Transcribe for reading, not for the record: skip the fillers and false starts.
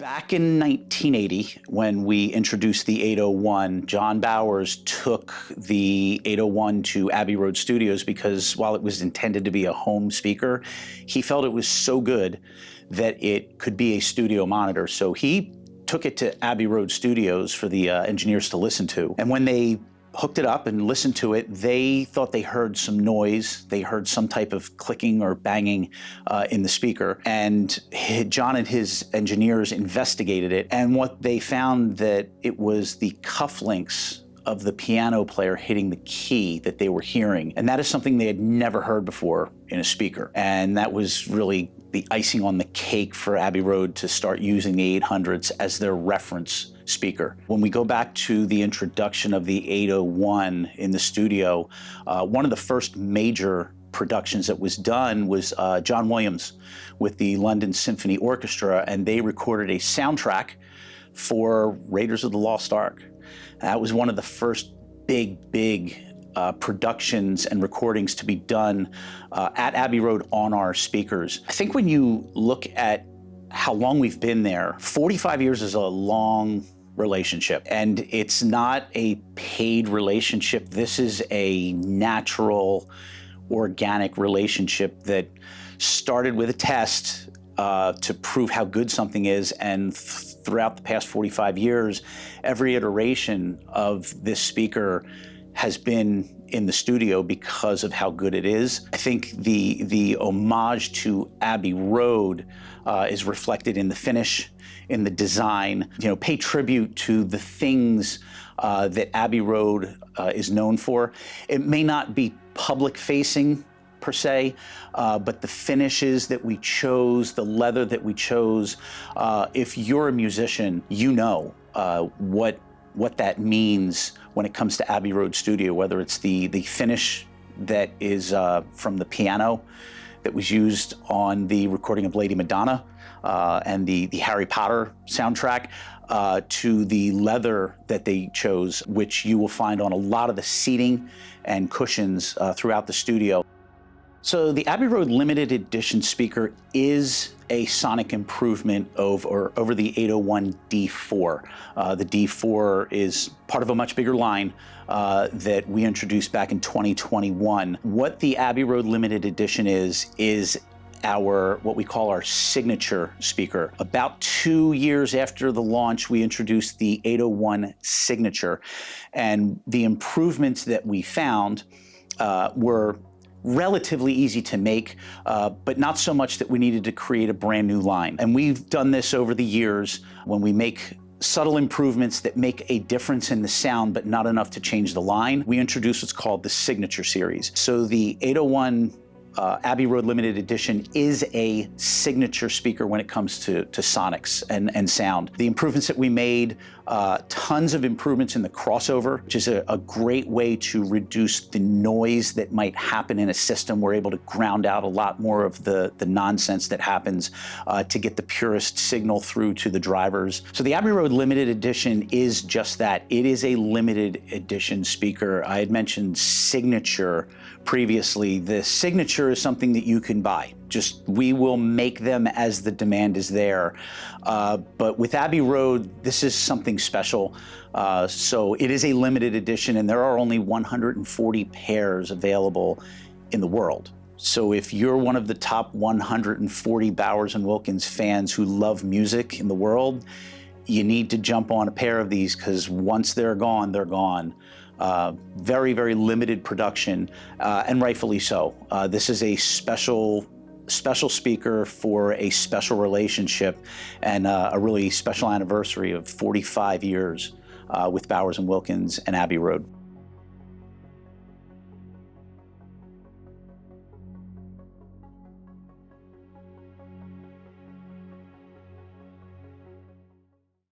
Back in 1980, when we introduced the 801, John Bowers took the 801 to Abbey Road Studios because while it was intended to be a home speaker, he felt it was so good that it could be a studio monitor. So he took it to Abbey Road Studios for the engineers to listen to. And when they hooked it up and listened to it, they thought they heard some noise. They heard some type of clicking or banging in the speaker. And John and his engineers investigated it. And what they found that it was the cufflinks of the piano player hitting the key that they were hearing. And that is something they had never heard before in a speaker. And that was really the icing on the cake for Abbey Road to start using the 800s as their reference speaker. When we go back to the introduction of the 801 in the studio, one of the first major productions that was done was John Williams with the London Symphony Orchestra, and they recorded a soundtrack for Raiders of the Lost Ark. That was one of the first big productions and recordings to be done at Abbey Road on our speakers. I think when you look at how long we've been there, 45 years is a long relationship, and it's not a paid relationship. This is a natural, organic relationship that started with a test to prove how good something is, and throughout the past 45 years, every iteration of this speaker has been in the studio because of how good it is. I think the homage to Abbey Road is reflected in the finish, in the design. You know, pay tribute to the things that Abbey Road is known for. It may not be public-facing per se, but the finishes that we chose, the leather that we chose, if you're a musician, you know what that means when it comes to Abbey Road Studio, whether it's the finish that is from the piano that was used on the recording of Lady Madonna and the Harry Potter soundtrack, to the leather that they chose, which you will find on a lot of the seating and cushions throughout the studio. So the Abbey Road limited edition speaker is a sonic improvement over the 801 D4. The D4 is part of a much bigger line that we introduced back in 2021. What the Abbey Road limited edition is our, what we call our signature speaker. About 2 years after the launch, we introduced the 801 Signature, and the improvements that we found were relatively easy to make, but not so much that we needed to create a brand new line. And we've done this over the years when we make subtle improvements that make a difference in the sound, but not enough to change the line. We introduce what's called the Signature Series. So the 801 Abbey Road Limited Edition is a signature speaker when it comes to sonics and sound. The improvements that we made, tons of improvements in the crossover, which is a great way to reduce the noise that might happen in a system. We're able to ground out a lot more of the nonsense that happens to get the purest signal through to the drivers. So the Abbey Road Limited Edition is just that. It is a limited edition speaker. I had mentioned Signature previously. The Signature is something that you can buy. Just, we will make them as the demand is there. But with Abbey Road, this is something special. So it is a limited edition, and there are only 140 pairs available in the world. So if you're one of the top 140 Bowers and Wilkins fans who love music in the world, you need to jump on a pair of these, because once they're gone, they're gone. Very limited production, and rightfully so. This is a special speaker for a special relationship, and a really special anniversary of 45 years with Bowers and Wilkins and Abbey Road.